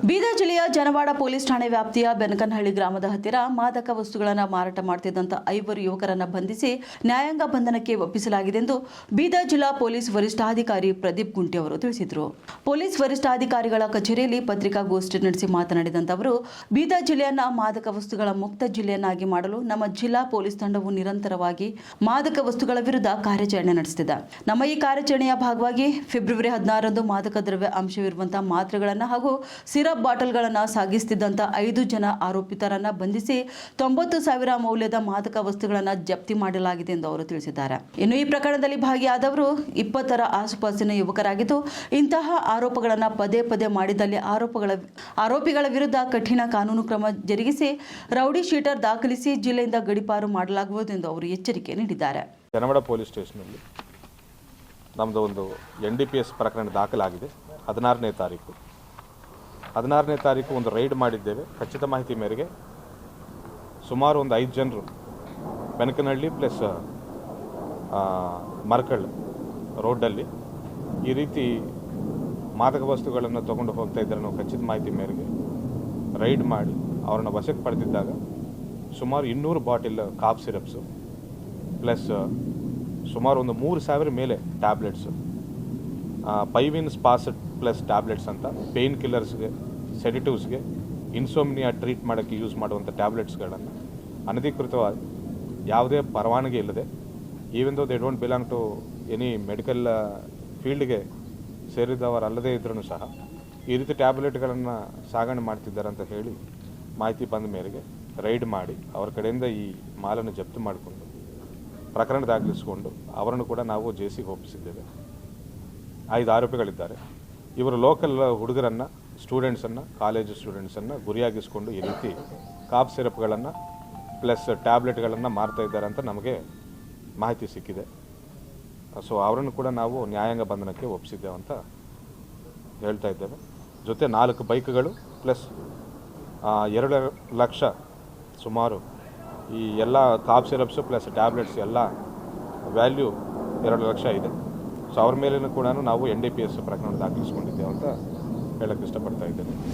ಬೀದರ್ ಜಿಲ್ಲೆಯ ಜನವಾಡ ಪೊಲೀಸ್ ಠಾಣೆ ವ್ಯಾಪ್ತಿಯ ಬೆನಕನಹಳ್ಳಿ ಗ್ರಾಮದ ಹತ್ತಿರ ಮಾದಕ ವಸ್ತುಗಳನ್ನು ಮಾರಾಟ ಮಾಡುತ್ತಿದ್ದಂಥ 5 ಯುವಕರನ್ನು ಬಂಧಿಸಿ ನ್ಯಾಯಾಂಗ ಬಂಧನಕ್ಕೆ ಒಪ್ಪಿಸಲಾಗಿದೆ ಎಂದು ಬೀದರ್ ಜಿಲ್ಲಾ ಪೊಲೀಸ್ ವರಿಷ್ಠಾಧಿಕಾರಿ ಪ್ರದೀಪ್ ಗುಂಟಿ ಅವರು ತಿಳಿಸಿದರು. ಪೊಲೀಸ್ ವರಿಷ್ಠಾಧಿಕಾರಿಗಳ ಕಚೇರಿಯಲ್ಲಿ ಪತ್ರಿಕಾಗೋಷ್ಠಿ ನಡೆಸಿ ಮಾತನಾಡಿದಂಥ ಅವರು, ಬೀದರ್ ಜಿಲ್ಲೆಯನ್ನ ಮಾದಕ ವಸ್ತುಗಳ ಮುಕ್ತ ಜಿಲ್ಲೆಯನ್ನಾಗಿ ಮಾಡಲು ನಮ್ಮ ಜಿಲ್ಲಾ ಪೊಲೀಸ್ ತಂಡವು ನಿರಂತರವಾಗಿ ಮಾದಕ ವಸ್ತುಗಳ ವಿರುದ್ಧ ಕಾರ್ಯಾಚರಣೆ ನಡೆಸುತ್ತಿದೆ. ನಮ್ಮ ಈ ಕಾರ್ಯಾಚರಣೆಯ ಭಾಗವಾಗಿ ಫೆಬ್ರವರಿ 16ರಂದು ಮಾದಕ ದ್ರವ್ಯ ಅಂಶವಿರುವಂತಹ ಮಾತ್ರೆಗಳನ್ನು ಹಾಗೂ ಸಿರಪ್ ಬಾಟಲ್ಗಳನ್ನು ಸಾಗಿಸುತ್ತಿದ್ದಂಥ 5 ಜನ ಆರೋಪಿತರನ್ನು ಬಂಧಿಸಿ 90,000 ಮೌಲ್ಯದ ಮಾದಕ ವಸ್ತುಗಳನ್ನು ಜಪ್ತಿ ಮಾಡಲಾಗಿದೆ ಎಂದು ಅವರು ತಿಳಿಸಿದ್ದಾರೆ. ಇನ್ನು ಈ ಪ್ರಕರಣದಲ್ಲಿ ಭಾಗಿಯಾದವರು 20ರ ಆಸುಪಾಸಿನ ಯುವಕರಾಗಿದ್ದು, ಇಂತಹ ಆರೋಪಗಳನ್ನು ಪದೇ ಪದೇ ಮಾಡಿದಲ್ಲಿ ಆರೋಪಿಗಳ ವಿರುದ್ಧ ಕಠಿಣ ಕಾನೂನು ಕ್ರಮ ಜರುಗಿಸಿ ರೌಡಿ ಶೀಟರ್ ದಾಖಲಿಸಿ ಜಿಲ್ಲೆಯಿಂದ ಗಡೀಪಾರು ಮಾಡಲಾಗುವುದು ಎಂದು ಅವರು ಎಚ್ಚರಿಕೆ ನೀಡಿದ್ದಾರೆ. ಜನವಾಡ ಪೊಲೀಸ್ ಸ್ಟೇಷನ್ನಲ್ಲಿ ನಮ್ಮದು ಒಂದು NDPS ಪ್ರಕರಣ ದಾಖಲಾಗಿದೆ. 16ನೇ ತಾರೀಕು ಒಂದು ರೈಡ್ ಮಾಡಿದ್ದೇವೆ. ಖಚಿತ ಮಾಹಿತಿ ಮೇರೆಗೆ ಸುಮಾರು ಒಂದು 5 ಜನರು ಬೆನಕನಹಳ್ಳಿ ಪ್ಲಸ್ ಮರಕಳ್ಳ ರೋಡಲ್ಲಿ ಈ ರೀತಿ ಮಾದಕ ವಸ್ತುಗಳನ್ನು ತೊಗೊಂಡು ಹೋಗ್ತಾ ಇದ್ದಾರೆ ಅನ್ನೋ ಖಚಿತ ಮಾಹಿತಿ ಮೇರೆಗೆ ರೈಡ್ ಮಾಡಿ ಅವ್ರನ್ನ ವಶಕ್ಕೆ ಪಡೆದಿದ್ದಾಗ ಸುಮಾರು 200 ಬಾಟಿಲ್ ಕಾಫ್ ಸಿರಪ್ಸು ಪ್ಲಸ್ ಸುಮಾರು ಒಂದು 3,000 ಮೇಲೆ ಟ್ಯಾಬ್ಲೆಟ್ಸು, ಪೈವಿನ್ ಸ್ಪಾಸ್ ಪ್ಲಸ್ ಟ್ಯಾಬ್ಲೆಟ್ಸ್ ಅಂತ ಪೇಯ್ನ್ ಕಿಲ್ಲರ್ಸ್ಗೆ, ಸೆಡಿಟಿವ್ಸ್ಗೆ, ಇನ್ಸೋಮ್ನಿಯಾ ಟ್ರೀಟ್ ಮಾಡೋಕ್ಕೆ ಯೂಸ್ ಮಾಡುವಂಥ ಟ್ಯಾಬ್ಲೆಟ್ಸ್ಗಳನ್ನು ಅನಧಿಕೃತವಾಗಿ ಯಾವುದೇ ಪರವಾನಗಿ ಇಲ್ಲದೆ, even though they don't belong to any medical ಫೀಲ್ಡ್ಗೆ ಸೇರಿದವರಲ್ಲದೇ ಇದ್ರೂ ಸಹ ಈ ರೀತಿ ಟ್ಯಾಬ್ಲೆಟ್ಗಳನ್ನು ಸಾಗಣೆ ಮಾಡ್ತಿದ್ದಾರೆ ಅಂತ ಹೇಳಿ ಮಾಹಿತಿ ಬಂದ ಮೇರೆಗೆ ರೈಡ್ ಮಾಡಿ ಅವರ ಕಡೆಯಿಂದ ಈ ಮಾಲನ್ನು ಜಪ್ತು ಮಾಡಿಕೊಂಡು ಪ್ರಕರಣ ದಾಖಲಿಸಿಕೊಂಡು ಅವರನ್ನು ಕೂಡ ನಾವು ಜೇಸಿಗೆ ಒಪ್ಪಿಸಿದ್ದೇವೆ. 5 ಆರೋಪಿಗಳಿದ್ದಾರೆ. ಇವರು ಲೋಕಲ್ ಹುಡುಗರನ್ನು, ಸ್ಟೂಡೆಂಟ್ಸನ್ನು, ಕಾಲೇಜು ಸ್ಟೂಡೆಂಟ್ಸನ್ನು ಗುರಿಯಾಗಿಸ್ಕೊಂಡು ಈ ರೀತಿ ಕಾಫ್ ಸಿರಪ್ಗಳನ್ನು ಪ್ಲಸ್ ಟ್ಯಾಬ್ಲೆಟ್ಗಳನ್ನು ಮಾರ್ತಾ ಇದ್ದಾರೆ ಅಂತ ನಮಗೆ ಮಾಹಿತಿ ಸಿಕ್ಕಿದೆ. ಸೊ ಅವರನ್ನು ಕೂಡ ನಾವು ನ್ಯಾಯಾಂಗ ಬಂಧನಕ್ಕೆ ಒಪ್ಪಿಸಿದ್ದೇವೆ ಅಂತ ಹೇಳ್ತಾ ಇದ್ದೇವೆ. ಜೊತೆ 4 ಬೈಕ್ಗಳು ಪ್ಲಸ್ 2 ಲಕ್ಷ ಸುಮಾರು ಈ ಎಲ್ಲ ಕಾಫ್ ಸಿರಪ್ಸು ಪ್ಲಸ್ ಟ್ಯಾಬ್ಲೆಟ್ಸ್ ಎಲ್ಲ ವ್ಯಾಲ್ಯೂ 2 ಲಕ್ಷ ಇದೆ. ಸೊ ಅವ್ರ ಮೇಲೂ ಕೂಡ ನಾವು NDPS ಪ್ರಕರಣ ದಾಖಲಿಸ್ಕೊಂಡಿದ್ದೇವೆ ಅಂತ ಹೇಳಕ್ಕೆ ಇಷ್ಟಪಡ್ತಾ ಇದ್ದೇನೆ.